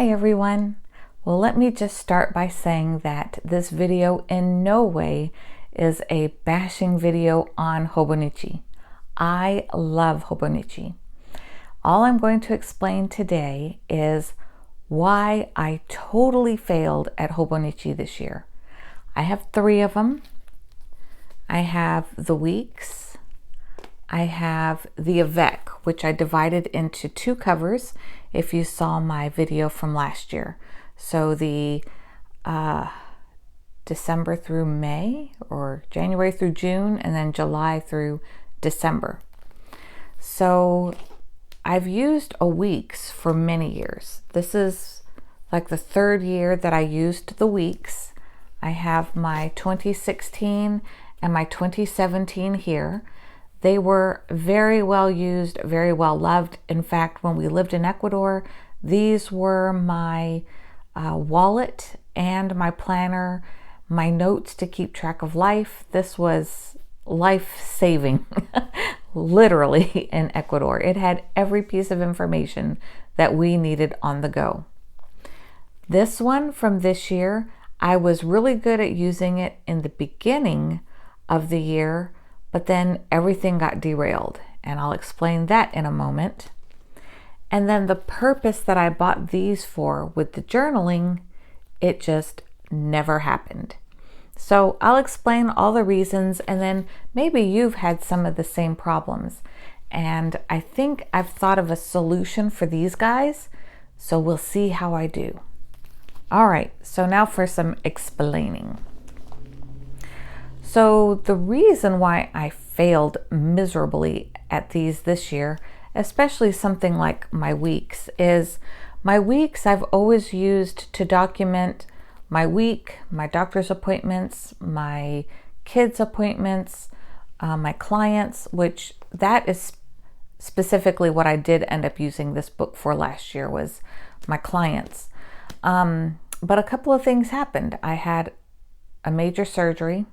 Hi everyone. Well, let me just start by saying that this video in no way is a bashing video on Hobonichi. I love Hobonichi. All I'm going to explain today is why I totally failed at Hobonichi this year. I have 3 of them. I have the weeks. I have the avec, which I divided into 2 covers if you saw my video from last year. So the December through May, or January through June, and then July through December. So I've used a weeks for many years. This is like the 3rd year that I used the weeks. I have my 2016 and my 2017 here. They were very well used, very well loved. In fact, when we lived in Ecuador, these were my wallet and my planner, my notes to keep track of life. This was life-saving, literally, in Ecuador. It had every piece of information that we needed on the go. This one from this year, I was really good at using it in the beginning of the year, but then everything got derailed, and I'll explain that in a moment. And then the purpose that I bought these for with the journaling, it just never happened. So I'll explain all the reasons, and then maybe you've had some of the same problems. And I think I've thought of a solution for these guys, so we'll see how I do. All right, so now for some explaining. So the reason why I failed miserably at these this year, especially something like my weeks, is my weeks I've always used to document my week, my doctor's appointments, my kids' appointments, my clients, which that is specifically what I did end up using this book for last year, was my clients. But a couple of things happened. I had a major surgery,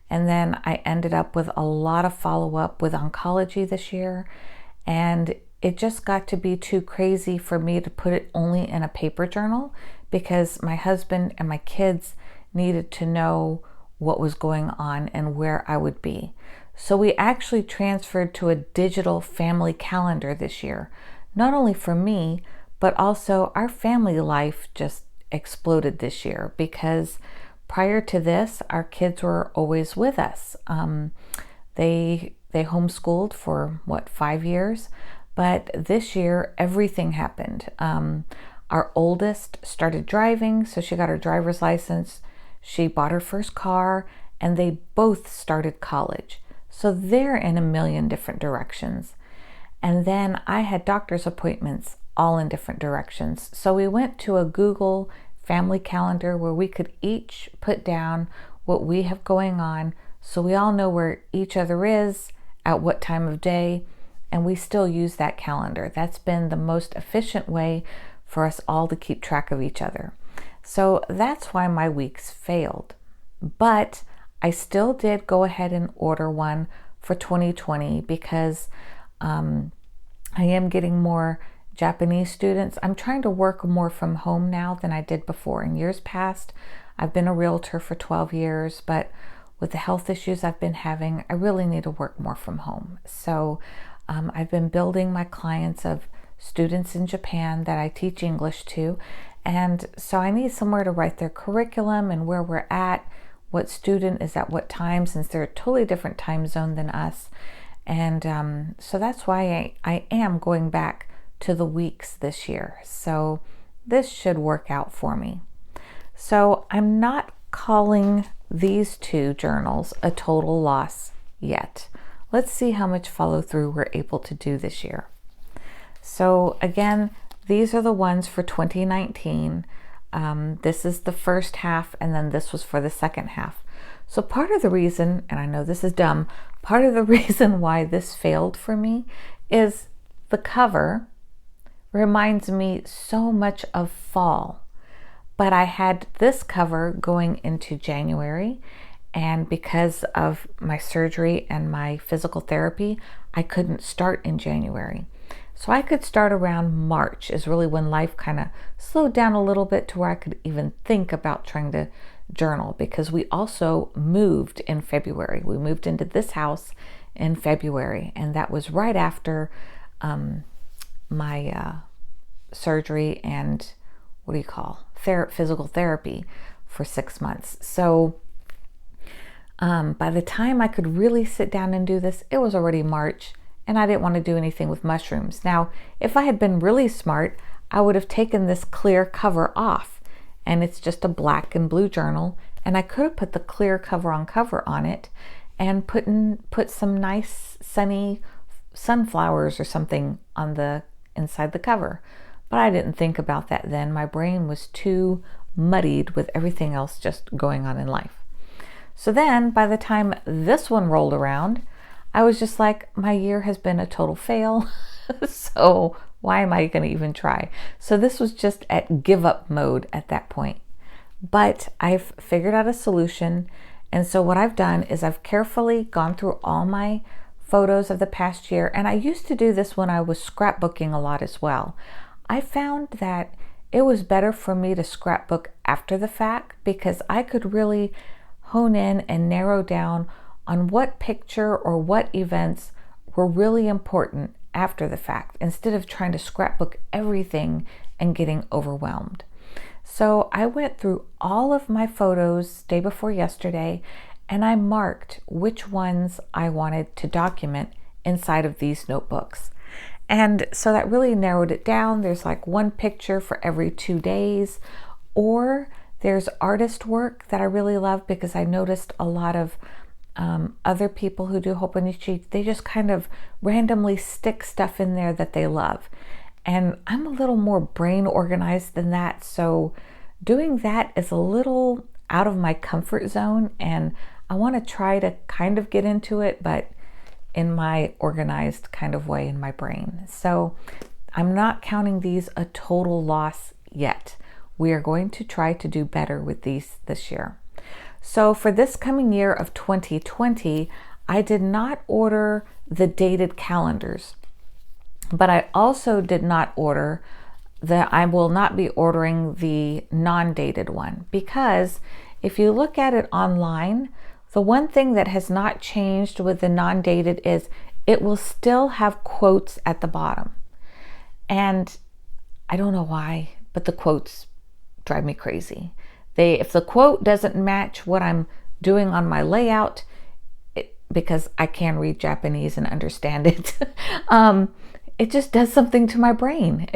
and then I ended up with a lot of follow-up with oncology this year. And it just got to be too crazy for me to put it only in a paper journal, because my husband and my kids needed to know what was going on and where I would be. So we actually transferred to a digital family calendar this year, not only for me, but also our family life just exploded this year, because prior to this, our kids were always with us. They homeschooled for 5 years, but this year everything happened. Our oldest started driving, so she got her driver's license. She bought her first car, and they both started college. So they're in a million different directions. And then I had doctor's appointments all in different directions. So we went to a Google family calendar where we could each put down what we have going on, so we all know where each other is at what time of day, and we still use that calendar. That's been the most efficient way for us all to keep track of each other. So that's why my weeks failed. But I still did go ahead and order one for 2020, because I am getting more Japanese students. I'm trying to work more from home now than I did before. In years past, I've been a realtor for 12 years, but with the health issues I've been having, I really need to work more from home. So I've been building my clients of students in Japan that I teach English to. And so I need somewhere to write their curriculum and where we're at, what student is at what time, since they're a totally different time zone than us. And so that's why I am going back to the weeks this year. So this should work out for me. So I'm not calling these 2 journals a total loss yet. Let's see how much follow through we're able to do this year. So again, these are the ones for 2019. This is the first half, and then this was for the second half. So part of the reason, and I know this is dumb, part of the reason why this failed for me is the cover reminds me so much of fall. But I had this cover going into January, and because of my surgery and my physical therapy, I couldn't start in January. So I could start around March is really when life kind of slowed down a little bit to where I could even think about trying to journal, because we also moved in February. We moved into this house in February, and that was right after my surgery and physical therapy for 6 months. So by the time I could really sit down and do this, it was already March, and I didn't want to do anything with mushrooms. Now, if I had been really smart, I would have taken this clear cover off, and it's just a black and blue journal, and I could have put the clear cover on it and put some nice sunny sunflowers or something on the inside the cover. But I didn't think about that then. My brain was too muddied with everything else just going on in life. So then by the time this one rolled around, I was just like, my year has been a total fail. So why am I going to even try? So this was just at give up mode at that point. But I've figured out a solution. And so what I've done is I've carefully gone through all my photos of the past year. And I used to do this when I was scrapbooking a lot as well. I found that it was better for me to scrapbook after the fact, because I could really hone in and narrow down on what picture or what events were really important after the fact, instead of trying to scrapbook everything and getting overwhelmed. So I went through all of my photos day before yesterday, and I marked which ones I wanted to document inside of these notebooks. And so that really narrowed it down. There's like one picture for every 2 days, or there's artist work that I really love, because I noticed a lot of other people who do Hobonichi, they just kind of randomly stick stuff in there that they love. And I'm a little more brain organized than that. So doing that is a little out of my comfort zone, and I want to try to kind of get into it, but in my organized kind of way in my brain. So I'm not counting these a total loss yet. We are going to try to do better with these this year. So for this coming year of 2020, I did not order the dated calendars, but I also did not order I will not be ordering the non-dated one, because if you look at it online, the one thing that has not changed with the non-dated is it will still have quotes at the bottom. And I don't know why, but the quotes drive me crazy. If the quote doesn't match what I'm doing on my layout, because I can read Japanese and understand it, it just does something to my brain.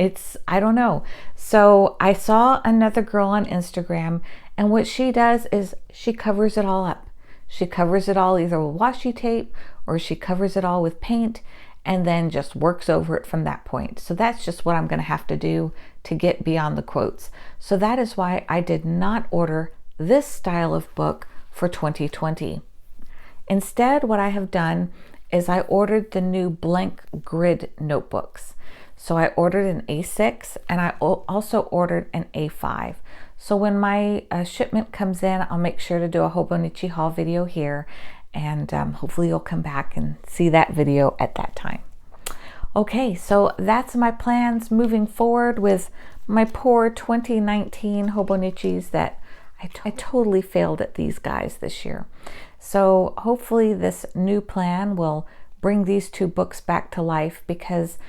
I don't know. So I saw another girl on Instagram, and what she does is she covers it all up. She covers it all either with washi tape, or she covers it all with paint, and then just works over it from that point. So that's just what I'm going to have to do to get beyond the quotes. So that is why I did not order this style of book for 2020. Instead, what I have done is I ordered the new blank grid notebooks. So I ordered an A6, and I also ordered an A5. So when my shipment comes in, I'll make sure to do a Hobonichi haul video here, and hopefully you'll come back and see that video at that time. Okay, so that's my plans moving forward with my poor 2019 Hobonichis that I totally failed at these guys this year. So hopefully this new plan will bring these two books back to life, because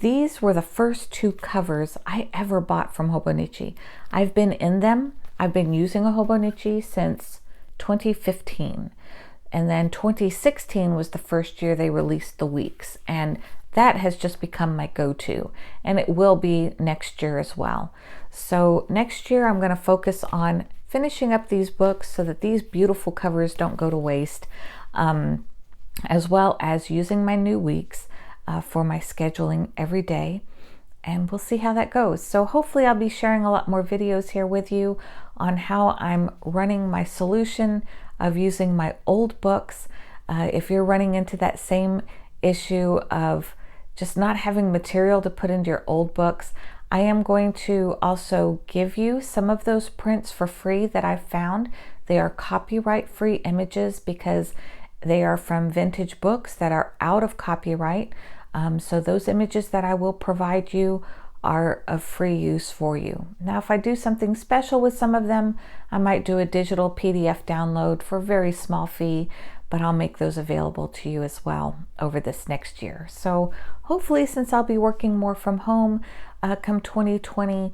these were the first two covers I ever bought from Hobonichi. I've been in them. I've been using a Hobonichi since 2015. And then 2016 was the first year they released the weeks. And that has just become my go-to. And it will be next year as well. So next year I'm going to focus on finishing up these books so that these beautiful covers don't go to waste, as well as using my new weeks for my scheduling every day. And we'll see how that goes. So hopefully I'll be sharing a lot more videos here with you on how I'm running my solution of using my old books. If you're running into that same issue of just not having material to put into your old books, I am going to also give you some of those prints for free that I've found. They are copyright free images because they are from vintage books that are out of copyright. So those images that I will provide you are of free use for you. Now, if I do something special with some of them, I might do a digital PDF download for a very small fee, but I'll make those available to you as well over this next year. So hopefully, since I'll be working more from home come 2020,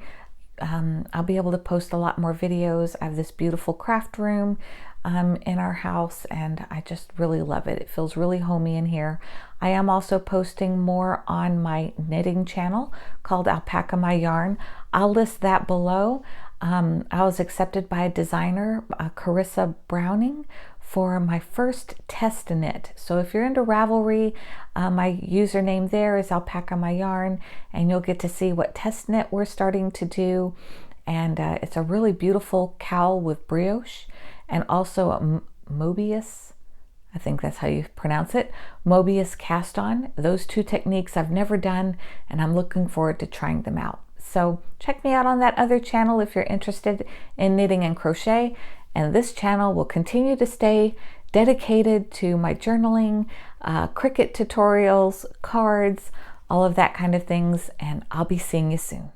I'll be able to post a lot more videos. I have this beautiful craft room in our house, and I just really love it. It feels really homey in here. I am also posting more on my knitting channel called Alpaca My Yarn. I'll list that below. I was accepted by a designer, Carissa Browning, for my first test knit. So if you're into Ravelry, my username there is Alpaca My Yarn, and you'll get to see what test knit we're starting to do. And it's a really beautiful cowl with brioche, and also a Mobius, I think that's how you pronounce it, Mobius cast on. Those two techniques I've never done, and I'm looking forward to trying them out. So check me out on that other channel if you're interested in knitting and crochet. And this channel will continue to stay dedicated to my journaling, Cricut tutorials, cards, all of that kind of things. And I'll be seeing you soon.